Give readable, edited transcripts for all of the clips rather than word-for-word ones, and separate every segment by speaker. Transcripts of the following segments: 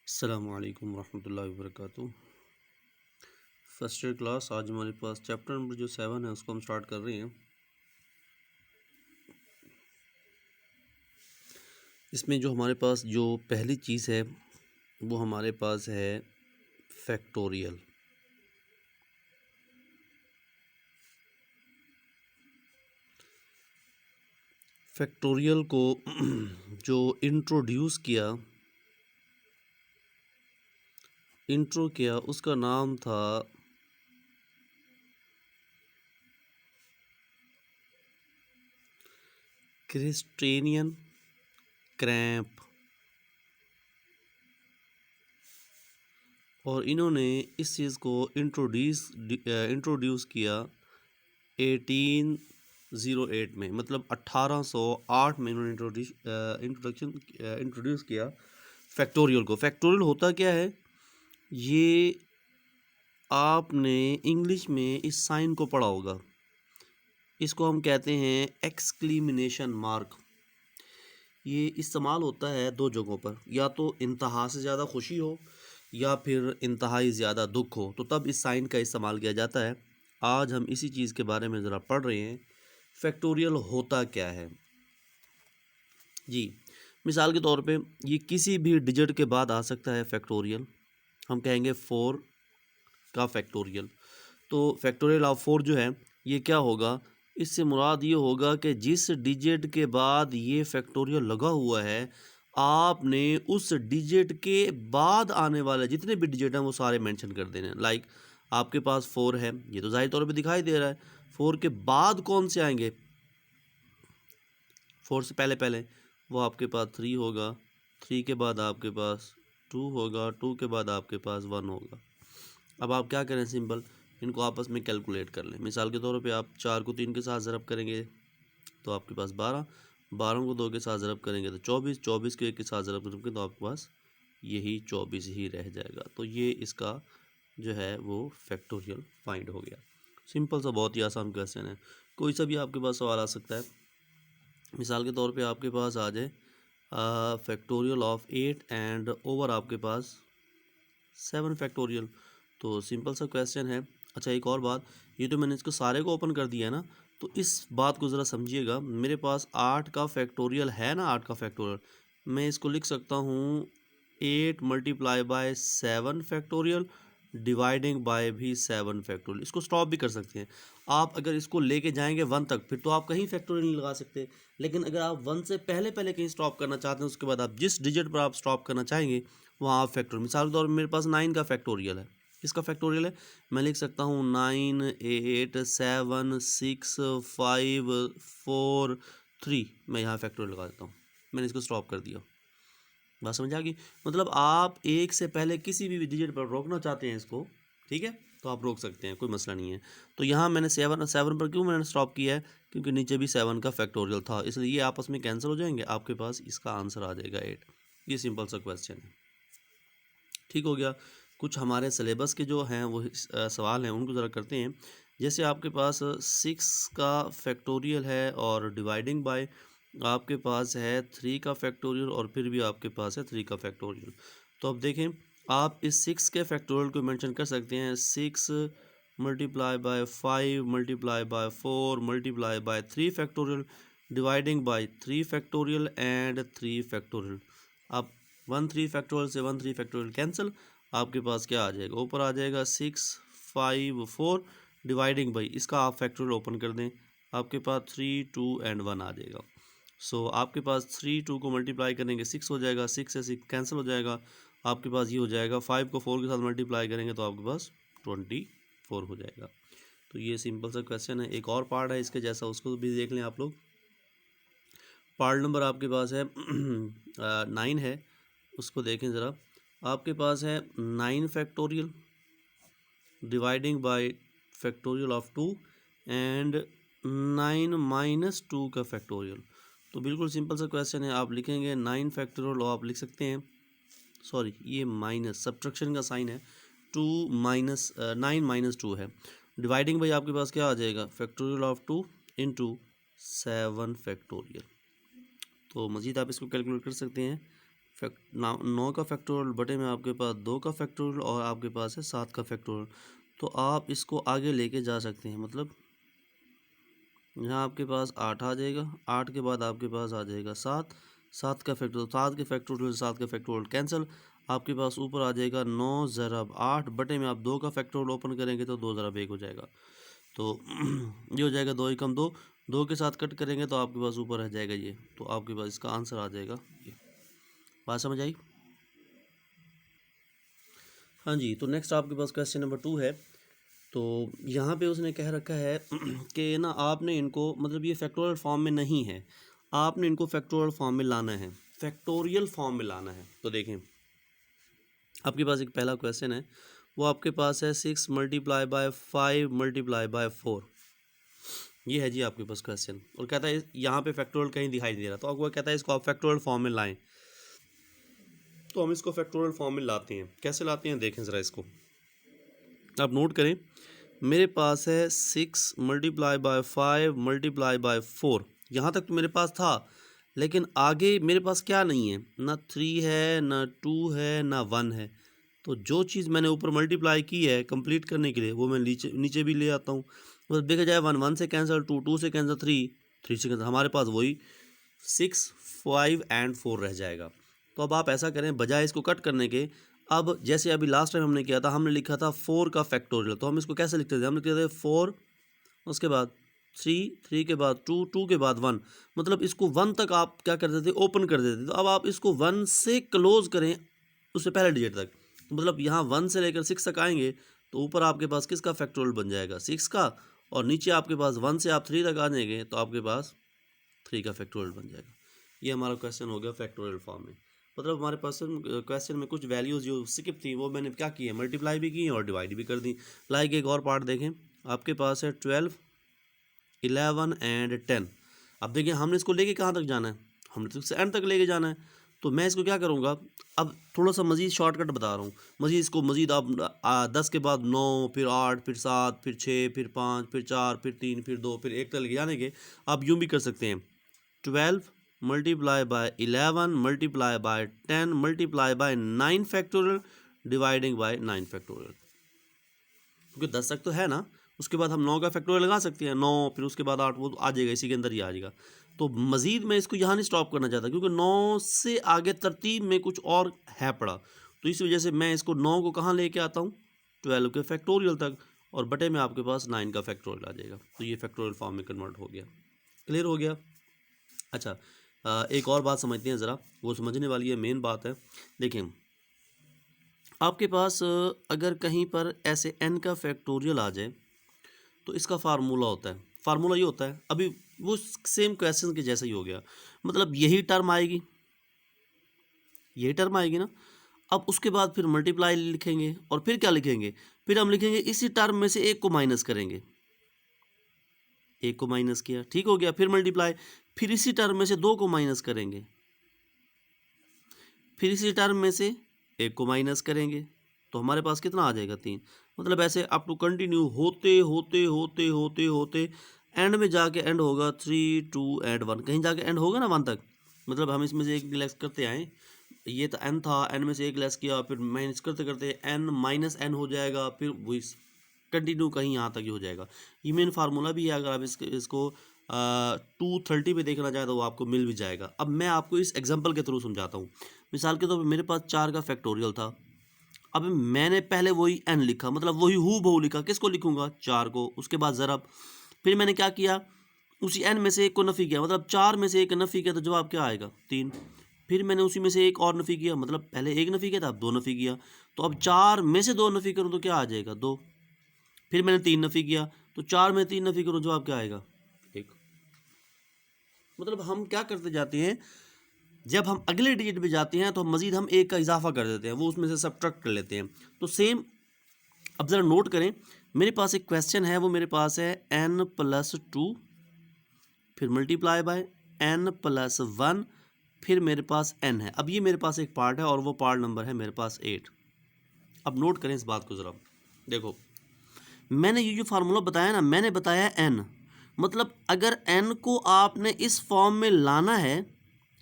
Speaker 1: अस्सलामु अलैकुम रहमतुल्लाहि व बरकातुहू। फर्स्ट ईयर क्लास, आज हमारे पास चैप्टर नंबर जो 7 है उसको हम स्टार्ट कर रहे हैं। इसमें जो हमारे पास जो पहली चीज़ है वो हमारे पास है फैक्टोरियल। फैक्टोरियल को जो इंट्रो किया उसका नाम था क्रिस्टेनियन क्रैम्प, और इन्होंने इस चीज़ को इंट्रोड्यूस किया 1808 में, मतलब 1808 में इन्होंने इंट्रोड्यूस किया फैक्टोरियल को। फैक्टोरियल होता क्या है, ये आपने इंग्लिश में इस साइन को पढ़ा होगा। इसको हम कहते हैं एक्सक्लेमेशन मार्क। ये इस्तेमाल होता है दो जगहों पर, या तो इंतहा से ज़्यादा खुशी हो या फिर इंतहाई ज़्यादा दुख हो, तो तब इस साइन का इस्तेमाल किया जाता है। आज हम इसी चीज़ के बारे में ज़रा पढ़ रहे हैं, फैक्टोरियल होता क्या है जी। मिसाल के तौर पे ये किसी भी डिजिट के बाद आ सकता है फैक्टोरियल। हम कहेंगे 4 का फैक्टोरियल, तो फैक्टोरियल ऑफ 4 जो है ये क्या होगा, इससे मुराद ये होगा कि जिस डिजिट के बाद ये फैक्टोरियल लगा हुआ है, आपने उस डिजिट के बाद आने वाले जितने भी डिजिट हैं वो सारे मेंशन कर देने। लाइक आपके पास 4 है, ये तो जाहिर तौर पे दिखाई दे रहा है। 4 के बाद कौन से आएंगे, 4 से पहले पहले वो आपके पास 3 होगा, 3 के बाद आपके पास 2 होगा, 2 के बाद आपके पास 1 होगा। अब आप क्या करें, सिंपल इनको आपस में कैलकुलेट कर लें। मिसाल के तौर पे आप 4 को 3 के साथ ज़रब करेंगे तो आपके पास 12, 12 को 2 के साथ ज़रब करेंगे तो 24, 24 को 1 के साथ ज़रब करेंगे तो आपके पास यही 24 ही रह जाएगा। तो ये इसका जो है वो फैक्टोरियल फाइंड हो गया। सिंपल सा, बहुत ही आसान क्वेश्चन है। कोई सा भी आपके पास सवाल आ सकता है। मिसाल के तौर पे आपके पास आ जाए फैक्टोरियल ऑफ 8 एंड ओवर आपके पास 7 फैक्टोरियल, तो सिंपल सा क्वेश्चन है। अच्छा, एक और बात, ये तो मैंने इसको सारे को ओपन कर दिया है ना, तो इस बात को ज़रा समझिएगा। मेरे पास 8 का फैक्टोरियल है ना, 8 का फैक्टोरियल मैं इसको लिख सकता हूँ 8 multiply by 7 factorial dividing by भी 7 फैक्टोरियल। इसको स्टॉप भी कर सकते हैं आप। अगर इसको लेके जाएंगे 1 तक फिर तो आप कहीं फैक्टोरियल नहीं लगा सकते, लेकिन अगर आप 1 से पहले पहले कहीं स्टॉप करना चाहते हैं, उसके बाद आप जिस डिजिट पर आप स्टॉप करना चाहेंगे वहाँ आप फैक्टोरियल। मिसाल के तौर पर मेरे पास 9 का फैक्टोरियल है। इसका फैक्टोरियल है, मैं लिख सकता हूँ 9 8 7 6 5 4 3। मैं यहाँ फैक्टोरियल लगा देता हूँ, मैंने इसको स्टॉप कर दिया। बात समझ आ गई? मतलब आप एक से पहले किसी भी डिजिट पर रोकना चाहते हैं इसको, ठीक है, तो आप रोक सकते हैं, कोई मसला नहीं है। तो यहाँ मैंने 7 पर क्यों मैंने स्टॉप किया है, क्योंकि नीचे भी 7 का फैक्टोरियल था, इसलिए ये आपस में कैंसिल हो जाएंगे, आपके पास इसका आंसर आ जाएगा 8। ये सिंपल सा क्वेश्चन है, ठीक हो गया। कुछ हमारे सिलेबस के जो हैं वो सवाल हैं उनको ज़रा करते हैं। जैसे आपके पास 6 का फैक्टोरियल है और डिवाइडिंग बाय आपके पास है 3 का फैक्टोरियल, और फिर भी आपके पास है 3 का फैक्टोरियल। तो अब देखें, आप इस 6 के फैक्टोरियल को मेंशन कर सकते हैं 6 multiply by 5 multiply by 4 multiply by 3 factorial dividing by 3 factorial and 3 factorial. अब 1 3 फैक्टोरियल से 1 3 फैक्टोरियल कैंसिल, आपके पास क्या आ जाएगा, ऊपर आ जाएगा 6 5 4 डिवाइडिंग बाई, इसका आप फैक्टोरियल ओपन कर दें, आपके पास 3 2 एंड 1 आ जाएगा। सो आपके पास 3 2 को मल्टीप्लाई करेंगे 6 हो जाएगा, 6 से 6 कैंसिल हो जाएगा, आपके पास ये हो जाएगा। 5 को 4 के साथ मल्टीप्लाई करेंगे तो आपके पास 24 हो जाएगा। तो ये सिंपल सा क्वेश्चन है। एक और पार्ट है इसके जैसा, उसको भी देख लें आप लोग। पार्ट नंबर आपके पास है 9 है, उसको देखें ज़रा। आपके पास है 9 factorial dividing by factorial of 2 and 9 minus 2 का फैक्टोरियल। तो बिल्कुल सिंपल सा क्वेश्चन है, आप लिखेंगे 9 फैक्टोरियल, और आप लिख सकते हैं, सॉरी ये माइनस सब्ट्रैक्शन का साइन है, 2 माइनस 9 माइनस 2 है। डिवाइडिंग बाई आपके पास क्या आ जाएगा, फैक्टोरियल ऑफ 2 इंटू 7 फैक्टोरियल। तो मज़ीद आप इसको कैलकुलेट कर सकते हैं। 9 का फैक्टोरियल बटे में आपके पास 2 का फैक्टोरियल और आपके पास है 7 का फैक्टोरियल। तो आप इसको आगे लेके जा सकते हैं, मतलब यहाँ आपके पास 8 आ जाएगा, 8 के बाद आपके पास आ जाएगा 7, 7 का फैक्टोरियल, 7 के फैक्टोरियल 7 का फैक्टोरियल कैंसिल, आपके पास ऊपर आ जाएगा 9 ज़रब 8 बटे में आप 2 का फैक्टोरियल ओपन करेंगे तो 2 ज़रब 1 हो जाएगा। तो ये हो जाएगा 2 एकम 2, 2 के साथ कट करेंगे तो आपके पास ऊपर रह जाएगा ये, तो आपके पास इसका आंसर आ जाएगा ये। बात समझ आई? हाँ जी, तो नेक्स्ट आपके पास क्वेश्चन नंबर 2 है। तो यहाँ पे उसने कह रखा है कि ना आपने इनको, मतलब ये फैक्टोरियल फॉर्म में नहीं है, आपने इनको फैक्टोरियल फॉर्म में लाना है, फैक्टोरियल फॉर्म में लाना है। तो देखें आपके पास एक पहला क्वेश्चन है, वो आपके पास है 6 मल्टीप्लाई बाय 5 मल्टीप्लाई बाय 4, ये है जी आपके पास क्वेश्चन। और कहता है यहाँ पे फैक्टोरियल कहीं दिखाई नहीं दे रहा, तो आपको कहता है इसको आप फैक्टोरियल फॉर्म में लाएं। तो हम इसको फैक्टोरियल फॉर्म में लाते हैं, कैसे लाते हैं देखें ज़रा इसको, आप नोट करें। मेरे पास है 6 मल्टीप्लाई बाय 5 मल्टीप्लाई बाय 4, यहाँ तक तो मेरे पास था, लेकिन आगे मेरे पास क्या नहीं है, ना 3 है, ना 2 है, ना 1 है। तो जो चीज़ मैंने ऊपर मल्टीप्लाई की है कंप्लीट करने के लिए, वो मैं नीचे नीचे भी ले आता हूँ। तो देखा जाए 1 1 से कैंसिल, 2 2 से कैंसिल, 3 3 से कैंसिल, हमारे पास वही 6 5 एंड 4 रह जाएगा। तो अब आप ऐसा करें, बजाय इसको कट करने के, अब जैसे अभी लास्ट टाइम हमने किया था, हमने लिखा था 4 का फैक्टोरियल, तो हम इसको कैसे लिखते थे, हम लिखते थे 4 उसके बाद 3 3 के बाद 2 2 के बाद 1, मतलब इसको 1 तक आप क्या करते थे, ओपन कर देते थे। तो अब आप इसको 1 से क्लोज करें, उससे पहले डिजिट तक, मतलब यहाँ 1 से लेकर 6 तक आएंगे तो ऊपर आपके पास किसका फैक्टोरियल बन जाएगा, 6 का, और नीचे आपके पास 1 से आप 3 तक आ जाएंगे तो आपके पास 3 का फैक्टोरियल बन जाएगा। ये हमारा क्वेश्चन हो गया फैक्टोरियल फॉर्म में। मतलब हमारे पास क्वेश्चन में कुछ वैल्यूज़ जो स्किप थी वो मैंने क्या की है, मल्टीप्लाई भी की और डिवाइड भी कर दी। लाइक एक और पार्ट देखें, आपके पास है 12 11 एंड 10। अब देखिए हमने इसको लेके कहाँ तक जाना है, हमने तो एंड तक लेके जाना है। तो मैं इसको क्या करूँगा, अब थोड़ा सा मज़ीद शॉर्टकट बता रहा हूँ, मज़ीद इसको मज़ीद आप 10 के बाद 9 फिर 8 फिर 7 फिर 6 फिर 5 फिर 4 फिर 3 फिर 2 फिर 1 तक लेके जाने के आप यूँ भी कर सकते हैं, 12 multiply by 11 multiply by 10 multiply by 9 factorial dividing by 9 factorial, क्योंकि 10 तक तो है ना, उसके बाद हम 9 का फैक्टोरियल लगा सकते हैं, 9 फिर उसके बाद 8, वो आ जाएगा, इसी के अंदर ही आ जाएगा। तो मज़ीद मैं इसको यहाँ नहीं स्टॉप करना चाहता, क्योंकि 9 से आगे तरतीब में कुछ और है पड़ा, तो इस वजह से मैं इसको 9 को कहाँ लेके आता हूँ, 12 के फैक्टोरियल तक, और बटे में आपके पास 9 का फैक्टोरियल आ जाएगा। तो ये फैक्टोरियल फॉर्म में कन्वर्ट हो गया। क्लियर हो गया? अच्छा, एक और बात समझते हैं ज़रा, वो समझने वाली है, मेन बात है। देखिए आपके पास अगर कहीं पर ऐसे n का फैक्टोरियल आ जाए तो इसका फार्मूला होता है, फार्मूला ये होता है, अभी वो सेम क्वेश्चन के जैसा ही हो गया, मतलब यही टर्म आएगी, यही टर्म आएगी ना। अब उसके बाद फिर मल्टीप्लाई लिखेंगे और फिर क्या लिखेंगे, फिर हम लिखेंगे इसी टर्म में से एक को माइनस करेंगे, एक को माइनस किया, ठीक हो गया, फिर मल्टीप्लाई, फिर इसी टर्म में से 2 को माइनस करेंगे, फिर इसी टर्म में से एक को माइनस करेंगे, तो हमारे पास कितना आ जाएगा, 3। मतलब ऐसे अप टू कंटिन्यू होते होते होते होते होते एंड में जाके एंड होगा 3 2 एंड 1, कहीं जाके एंड होगा ना 1 तक। मतलब हम इसमें से एक लेस करते आए, ये तो n था, n में से एक लेस किया, फिर माइनस करते करते n माइनस n हो जाएगा, फिर वही कंटिन्यू कहीं यहाँ तक ही हो जाएगा। ये मेन फार्मूला भी है, अगर आप इसको 230 पे देखना चाहें तो वो आपको मिल भी जाएगा। अब मैं आपको इस एग्जांपल के थ्रू समझाता हूँ। मिसाल के तौर पे मेरे पास 4 का फैक्टोरियल था, अब मैंने पहले वही n लिखा, मतलब वही हू बहू लिखा, किसको लिखूंगा, 4 को, उसके बाद ज़रब, फिर मैंने क्या किया, उसी n में से एक को नफ़ी किया, मतलब 4 में से एक नफ़ी किया तो जवाब क्या आएगा, 3। फिर मैंने उसी में से एक और नफ़ी किया, मतलब पहले एक नफ़ी किया था, अब 2 नफ़ी किया, तो अब 4 में से 2 नफ़ी करूँ तो क्या आ जाएगा, 2। फिर मैंने 3 नफ़ी किया, तो 4 में 3 नफ़ी करूँ, जवाब क्या आएगा, 1। मतलब हम क्या करते जाते हैं, जब हम अगले डिजिट पे जाते हैं तो मज़ीद हम 1 का इजाफा कर देते हैं, वो उसमें से सब्ट्रैक्ट कर लेते हैं। तो सेम अब ज़रा नोट करें, मेरे पास एक क्वेश्चन है, वो मेरे पास है n+2 फिर मल्टीप्लाई बाय n+1 फिर मेरे पास n है। अब ये मेरे पास एक पार्ट है और वो पार्ट नंबर है मेरे पास 8। अब नोट करें इस बात को ज़रा, देखो मैंने ये जो फार्मूला बताया ना, मैंने बताया n, मतलब अगर n को आपने इस फॉर्म में लाना है,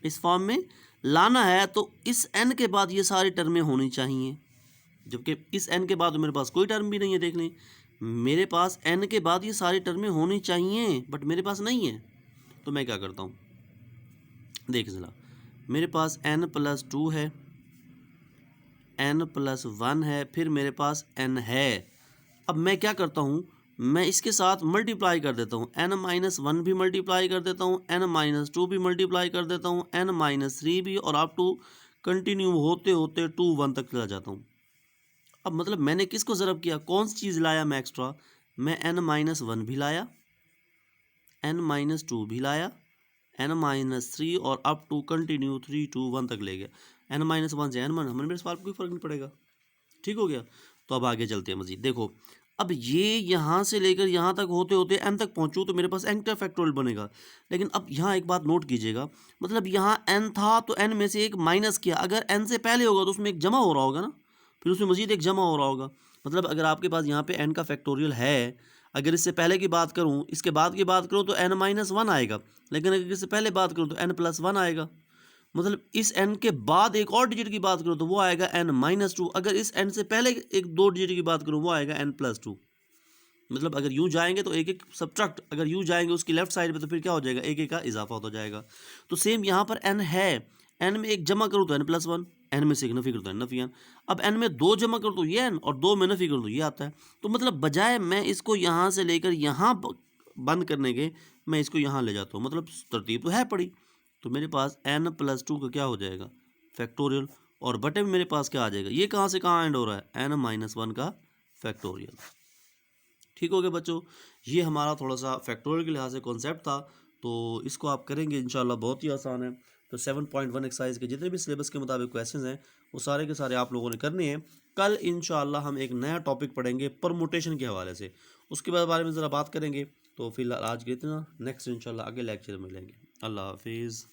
Speaker 1: इस फॉर्म में लाना है तो इस n के बाद ये सारी टर्में होनी चाहिए, जबकि इस n के बाद मेरे पास कोई टर्म भी नहीं है। देख लें, मेरे पास n के बाद ये सारी टर्में होनी चाहिए, बट मेरे पास नहीं है। तो मैं क्या करता हूँ, देख जरा, मेरे पास n+2 है, n+1 है, फिर मेरे पास n है। अब मैं क्या करता हूँ, मैं इसके साथ मल्टीप्लाई कर देता हूँ, n-1 भी मल्टीप्लाई कर देता हूँ, n-2 भी मल्टीप्लाई कर देता हूँ, n-3 भी, और अप टू कंटिन्यू होते होते 2 1 तक चला जाता हूँ। अब मतलब मैंने किसको ज़रब किया, कौन सी चीज़ लाया मैं एक्स्ट्रा, मैं n-1 भी लाया, n-2 भी लाया, n-3 और अप टू कंटिन्यू 3 2 1 तक ले गया। n-1 से n-1 हमें मेरे सवाल कोई फ़र्क नहीं पड़ेगा। ठीक हो गया। तो अब आगे चलते हैं मज़ीद। देखो अब ये यहाँ से लेकर यहाँ तक होते होते n तक पहुँचूँ तो मेरे पास n का फैक्टोरियल बनेगा। लेकिन अब यहाँ एक बात नोट कीजिएगा, मतलब यहाँ n था तो n में से एक माइनस किया, अगर n से पहले होगा तो उसमें एक जमा हो रहा होगा ना, फिर उसमें मज़ीद एक जमा हो रहा होगा। मतलब अगर आपके पास यहाँ पे n का फैक्टोरियल है, अगर इससे पहले की बात करूँ, इसके बाद की बात करूँ तो n-1 आएगा, लेकिन अगर इससे पहले बात करूँ तो n+1 आएगा। मतलब इस n के बाद एक और डिजिट की बात करूँ तो वो आएगा n-2। अगर इस n से पहले एक 2 डिजिट की बात करूँ वो आएगा n+2। मतलब अगर यूँ जाएंगे तो एक एक सब्ट्रैक्ट, अगर यूँ जाएंगे उसकी लेफ्ट साइड पे तो फिर क्या हो जाएगा, एक एक का इजाफा होता जाएगा। तो सेम यहाँ पर n है, n में एक जमा करूँ तो n+1, n में से एक नफी करूँ तो n-n। अब n में 2 जमा करूँ तो ये n, और 2 में नफी करूँ तो ये आता है। तो मतलब बजाय मैं इसको यहाँ से लेकर यहाँ बंद करने के, मैं इसको यहाँ ले जाता हूँ। मतलब तरतीब तो है पड़ी। तो मेरे पास n+2 का क्या हो जाएगा, फैक्टोरियल, और बटे में मेरे पास क्या आ जाएगा, ये कहाँ से कहाँ एंड हो रहा है, n-1 का फैक्टोरियल। ठीक हो गया बच्चों, ये हमारा थोड़ा सा फैक्टोरियल के लिहाज से कॉन्सेप्ट था। तो इसको आप करेंगे इंशाल्लाह, बहुत ही आसान है। तो 7.1 एक्सरसाइज के जितने भी सिलेबस के मुताबिक क्वेश्चंस हैं वो सारे के सारे आप लोगों ने करने हैं। कल इंशाल्लाह हम एक नया टॉपिक पढ़ेंगे परमुटेशन के हवाले से, उसके बारे में ज़रा बात करेंगे। तो फिलहाल आज के इतना, नेक्स्ट इंशाल्लाह अगले लेक्चर में मिलेंगे। अल्लाह हाफिज़।